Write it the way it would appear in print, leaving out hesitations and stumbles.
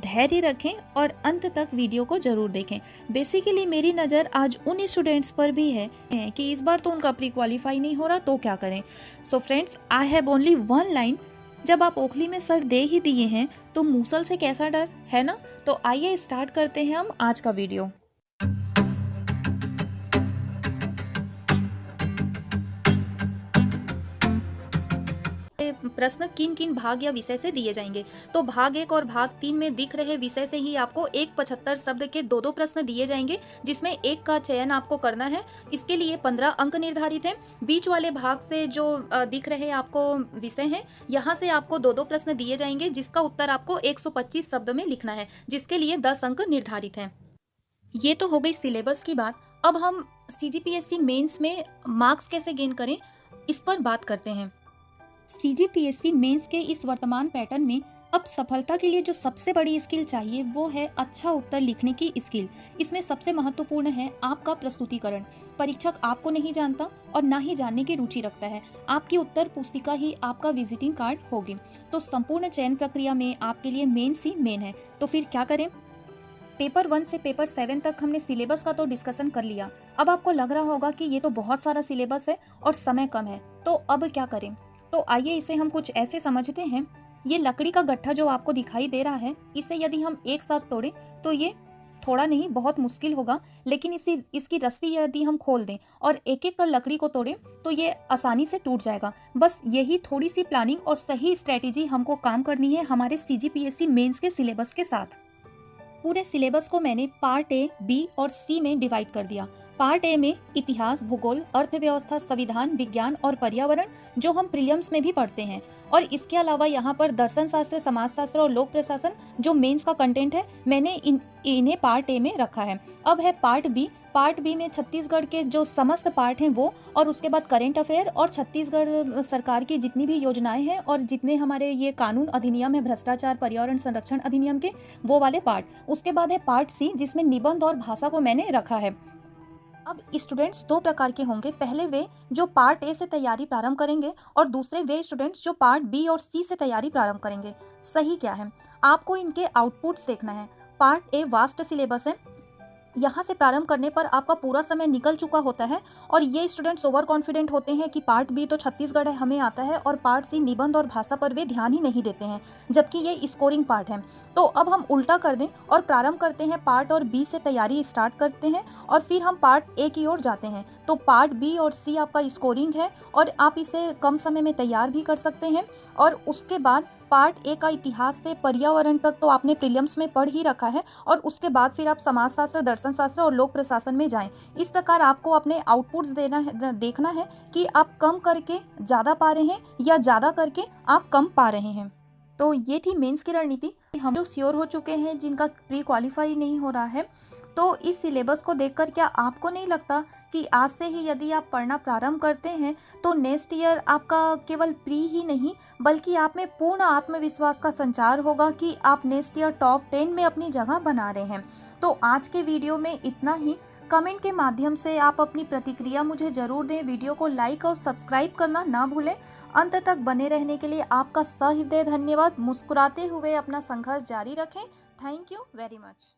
धैर्य रखें और अंत तक वीडियो को जरूर देखें। बेसिकली मेरी नज़र आज उन स्टूडेंट्स पर भी है कि इस बार तो उनका प्री क्वालिफाई नहीं हो रहा तो क्या करें। So friends, I have only one line, जब आप ओखली में सर दे ही दिए हैं तो मूसल से कैसा डर, है ना। तो आइए स्टार्ट करते हैं हम आज का वीडियो। प्रश्न किन किन भाग या विषय से दिए जाएंगे। तो भाग 1 और भाग 3 में दिख रहे विषय से ही आपको 175 शब्द के दो प्रश्न दिए जाएंगे, जिसमें एक का चयन आपको करना है। इसके लिए 15 अंक निर्धारित हैं। बीच वाले भाग से जो दिख रहे आपको विषय हैं, यहाँ से आपको दो प्रश्न दिए जाएंगे, जिसका उत्तर आपको 125 शब्द में लिखना है, जिसके लिए 10 अंक निर्धारित हैं। ये तो हो गई सिलेबस की बात। अब हम CGPSC मेंस में मार्क्स कैसे गेन करें, इस पर बात करते हैं। CGPSC मेंस के इस वर्तमान पैटर्न में अब सफलता के लिए जो सबसे बड़ी स्किल चाहिए वो है अच्छा उत्तर लिखने की स्किल। इसमें सबसे महत्वपूर्ण है आपका प्रस्तुतिकरण। परीक्षक आपको नहीं जानता और ना ही जानने की रुचि रखता है। आपकी उत्तर पुस्तिका ही आपका विजिटिंग कार्ड होगी। तो संपूर्ण चयन प्रक्रिया में आपके लिए मेंस ही मेन है। तो फिर क्या करें। पेपर 1 से पेपर 7 तक हमने सिलेबस का तो डिस्कशन कर लिया। अब आपको लग रहा होगा कि ये तो बहुत सारा सिलेबस है और समय कम है, तो अब क्या करें। तो आइए इसे हम कुछ ऐसे समझते हैं। ये लकड़ी का गट्ठा जो आपको दिखाई दे रहा है, इसे यदि हम एक साथ तोड़ें तो ये थोड़ा नहीं बहुत मुश्किल होगा, लेकिन इसकी रस्सी यदि हम खोल दें और एक एक कर लकड़ी को तोड़ें तो ये आसानी से टूट जाएगा। बस यही थोड़ी सी प्लानिंग और सही स्ट्रेटेजी हमको काम करनी है हमारे CGPSC मेंस के सिलेबस के साथ। पूरे सिलेबस को मैंने पार्ट A, B और C में डिवाइड कर दिया। पार्ट A में इतिहास, भूगोल, अर्थव्यवस्था, संविधान, विज्ञान और पर्यावरण, जो हम प्रीलिम्स में भी पढ़ते हैं, और इसके अलावा यहाँ पर दर्शन शास्त्र, समाजशास्त्र और लोक प्रशासन, जो मेंस का कंटेंट है, मैंने इन्हें पार्ट A में रखा है। अब है पार्ट B। पार्ट B में छत्तीसगढ़ के जो समस्त पार्ट हैं वो, और उसके बाद करेंट अफेयर और छत्तीसगढ़ सरकार की जितनी भी योजनाएं हैं और जितने हमारे ये कानून अधिनियम है, भ्रष्टाचार पर्यावरण संरक्षण अधिनियम के, वो वाले पार्ट। उसके बाद है पार्ट C, जिसमें निबंध और भाषा को मैंने रखा है। अब स्टूडेंट्स दो प्रकार के होंगे। पहले वे जो पार्ट A से तैयारी प्रारंभ करेंगे और दूसरे वे स्टूडेंट्स जो पार्ट B और C से तैयारी प्रारंभ करेंगे। सही क्या है, आपको इनके आउटपुट्स देखना है। पार्ट A वास्ट सिलेबस है, यहाँ से प्रारंभ करने पर आपका पूरा समय निकल चुका होता है और ये स्टूडेंट्स ओवर कॉन्फिडेंट होते हैं कि पार्ट B तो छत्तीसगढ़ है, हमें आता है, और पार्ट C निबंध और भाषा पर वे ध्यान ही नहीं देते हैं, जबकि ये स्कोरिंग पार्ट है। तो अब हम उल्टा कर दें और प्रारंभ करते हैं पार्ट और B से तैयारी स्टार्ट करते हैं और फिर हम पार्ट A की ओर जाते हैं। तो पार्ट B और C आपका स्कोरिंग है और आप इसे कम समय में तैयार भी कर सकते हैं। और उसके बाद पार्ट A का इतिहास से पर्यावरण तक तो आपने प्रीलिम्स में पढ़ ही रखा है, और उसके बाद फिर आप समाजशास्त्र, दर्शन शास्त्र और लोक प्रशासन में जाएं। इस प्रकार आपको अपने आउटपुट्स देखना है कि आप कम करके ज़्यादा पा रहे हैं या ज़्यादा करके आप कम पा रहे हैं। तो ये थी मेंस की रणनीति। हम जो श्योर हो चुके हैं जिनका प्री क्वालिफाई नहीं हो रहा है, तो इस सिलेबस को देखकर क्या आपको नहीं लगता कि आज से ही यदि आप पढ़ना प्रारंभ करते हैं तो नेक्स्ट ईयर आपका केवल प्री ही नहीं बल्कि आप में पूर्ण आत्मविश्वास का संचार होगा कि आप नेक्स्ट ईयर टॉप 10 में अपनी जगह बना रहे हैं। तो आज के वीडियो में इतना ही। कमेंट के माध्यम से आप अपनी प्रतिक्रिया मुझे ज़रूर दें। वीडियो को लाइक और सब्सक्राइब करना ना भूलें। अंत तक बने रहने के लिए आपका सहृदय धन्यवाद। मुस्कुराते हुए अपना संघर्ष जारी रखें। Thank you very much.